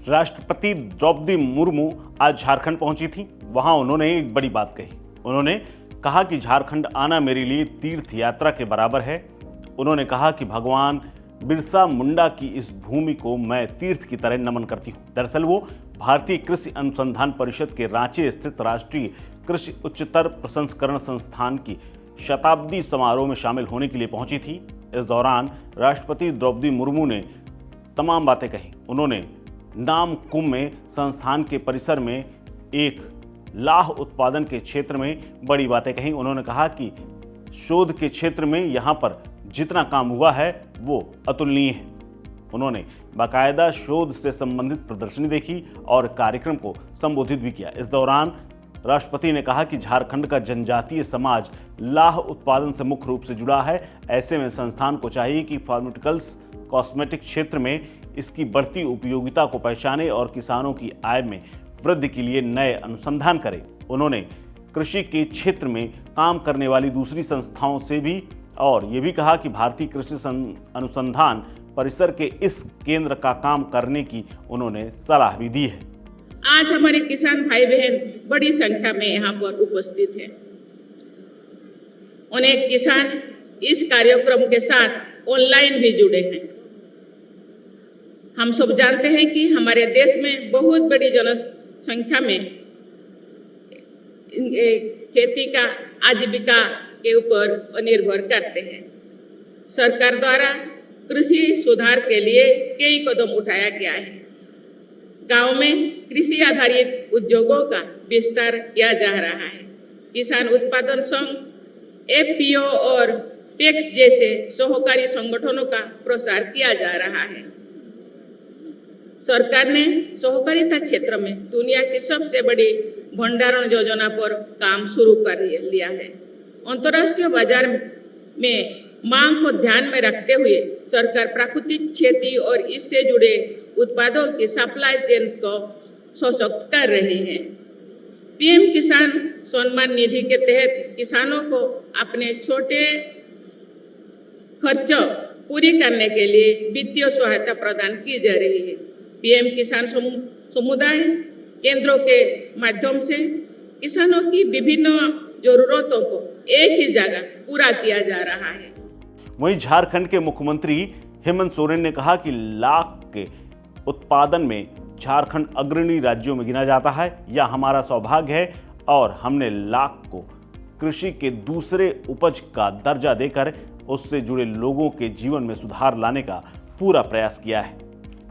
राष्ट्रपति द्रौपदी मुर्मू आज झारखंड पहुंची थी। वहां उन्होंने एक बड़ी बात कही। उन्होंने कहा कि झारखंड आना मेरे लिए तीर्थ यात्रा के बराबर है। उन्होंने कहा कि भगवान बिरसा मुंडा की इस भूमि को मैं तीर्थ की तरह नमन करती हूं। दरअसल वो भारतीय कृषि अनुसंधान परिषद के रांची स्थित राष्ट्रीय कृषि उच्चतर प्रसंस्करण संस्थान की शताब्दी समारोह में शामिल होने के लिए पहुंची थी। इस दौरान राष्ट्रपति द्रौपदी मुर्मू ने तमाम बातें कही। उन्होंने नाम कुंभ में संस्थान के परिसर में एक लाह उत्पादन के क्षेत्र में बड़ी बातें कही। उन्होंने कहा कि शोध के क्षेत्र में यहाँ पर जितना काम हुआ है वो अतुलनीय है। उन्होंने बाकायदा शोध से संबंधित प्रदर्शनी देखी और कार्यक्रम को संबोधित भी किया। इस दौरान राष्ट्रपति ने कहा कि झारखंड का जनजातीय समाज लाह उत्पादन से मुख्य रूप से जुड़ा है। ऐसे में संस्थान को चाहिए कि फार्मास्यूटिकल्स कॉस्मेटिक क्षेत्र में इसकी बढ़ती उपयोगिता को पहचाने और किसानों की आय में वृद्धि के लिए नए अनुसंधान करे। उन्होंने कृषि के क्षेत्र में काम करने वाली दूसरी संस्थाओं से भी और ये भी कहा कि भारतीय कृषि अनुसंधान परिसर के इस केंद्र का काम करने की उन्होंने सलाह भी दी है। आज हमारे किसान भाई बहन बड़ी संख्या में यहाँ पर उपस्थित हैं। अनेक किसान इस कार्यक्रम के साथ ऑनलाइन भी जुड़े हैं। हम सब जानते हैं कि हमारे देश में बहुत बड़ी जनसंख्या में खेती का आजीविका के ऊपर निर्भर करते हैं। सरकार द्वारा कृषि सुधार के लिए कई कदम उठाया गया है। गांव में कृषि आधारित उद्योगों का विस्तार किया जा रहा है। किसान उत्पादन संघ, एफपीओ और पैक्स जैसे सहकारी संगठनों का प्रसार किया जा रहा है। सरकार ने सहकारिता क्षेत्र में दुनिया की सबसे बड़ी भंडारण योजना पर काम शुरू कर लिया है। अंतर्राष्ट्रीय बाजार में मांग को ध्यान में रखते हुए सरकार प्राकृतिक खेती और इससे जुड़े उत्पादों की सप्लाई चेन को सशक्त कर रही है। पीएम किसान सम्मान निधि के तहत किसानों को अपने छोटे खर्च पूरी करने के लिए वित्तीय सहायता प्रदान की जा रही है। पीएम किसान समुदाय केंद्रों के माध्यम से किसानों की विभिन्न जरूरतों को एक ही जगह पूरा किया जा रहा है। वहीं झारखंड के मुख्यमंत्री हेमंत सोरेन ने कहा कि लाख के उत्पादन में झारखंड अग्रणी राज्यों में गिना जाता है। यह हमारा सौभाग्य है और हमने लाख को कृषि के दूसरे उपज का दर्जा देकर उससे जुड़े लोगों के जीवन में सुधार लाने का पूरा प्रयास किया है।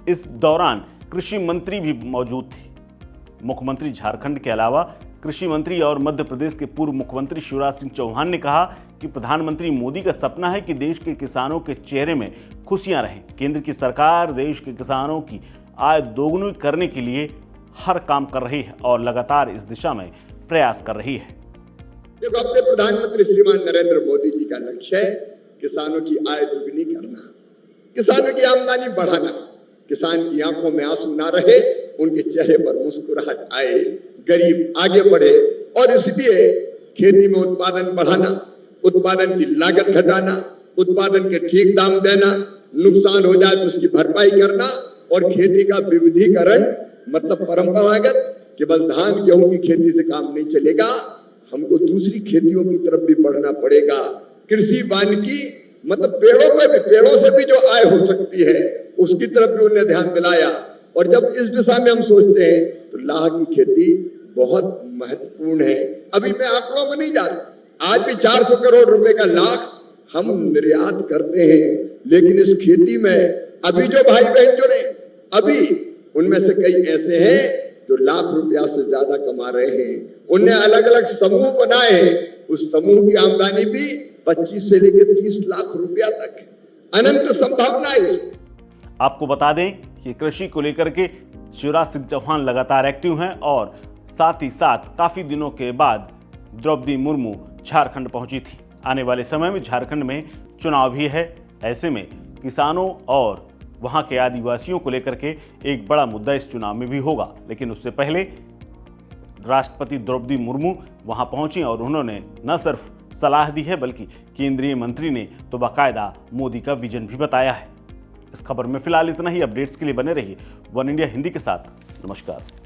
इस दौरान कृषि मंत्री भी मौजूद थे। मुख्यमंत्री झारखंड के अलावा कृषि मंत्री और मध्य प्रदेश के पूर्व मुख्यमंत्री शिवराज सिंह चौहान ने कहा कि प्रधानमंत्री मोदी का सपना है कि देश के किसानों के चेहरे में खुशियां रहें। केंद्र की सरकार देश के किसानों की आय दोगुनी करने के लिए हर काम कर रही है और लगातार इस दिशा में प्रयास कर रही है। देखो, अपने प्रधानमंत्री श्रीमान नरेंद्र मोदी जी का लक्ष्य है किसानों की आय दुगनी करना, किसानों की आमदनी बढ़ाना, किसान की आंखों में आंसू ना रहे, उनके चेहरे पर मुस्कुराहट आए, गरीब आगे बढ़े। और इसलिए खेती में उत्पादन बढ़ाना, उत्पादन की लागत घटाना, उत्पादन के ठीक दाम देना, नुकसान हो जाए तो उसकी भरपाई करना और खेती का विविधीकरण, मतलब परंपरागत केवल धान गेहूं की खेती से काम नहीं चलेगा, हमको दूसरी खेतियों की तरफ भी बढ़ना पड़ेगा। कृषि वानिकी मतलब पेड़ों से भी जो आय हो सकती है उसकी तरफ भी उन्हें ध्यान दिलाया। और जब इस दिशा में हम सोचते हैं तो लाह की खेती बहुत महत्वपूर्ण है। अभी मैं आंकड़ों में नहीं जा रहा, आज भी 400 करोड़ रुपए का लाख हम निर्यात करते हैं, लेकिन इस खेती में अभी जो भाई बहन जुड़े, अभी उनमें से कई ऐसे हैं जो लाख रुपया से ज्यादा कमा रहे हैं। उन्हें अलग अलग समूह बनाए हैं, उस समूह की आमदनी भी 25 से लेकर 30 लाख रुपया तक है। अनंत संभावनाएं। आपको बता दें कि कृषि को लेकर के शिवराज सिंह चौहान लगातार एक्टिव हैं और साथ ही साथ काफी दिनों के बाद द्रौपदी मुर्मू झारखंड पहुंची थी। आने वाले समय में झारखंड में चुनाव भी है। ऐसे में किसानों और वहां के आदिवासियों को लेकर के एक बड़ा मुद्दा इस चुनाव में भी होगा। लेकिन उससे पहले राष्ट्रपति द्रौपदी मुर्मू वहां पहुंची और उन्होंने न सिर्फ सलाह दी है बल्कि केंद्रीय मंत्री ने तो बाकायदा मोदी का विजन भी बताया है। इस खबर में फिलहाल इतना ही। अपडेट्स के लिए बने रहिए वन इंडिया हिंदी के साथ। नमस्कार।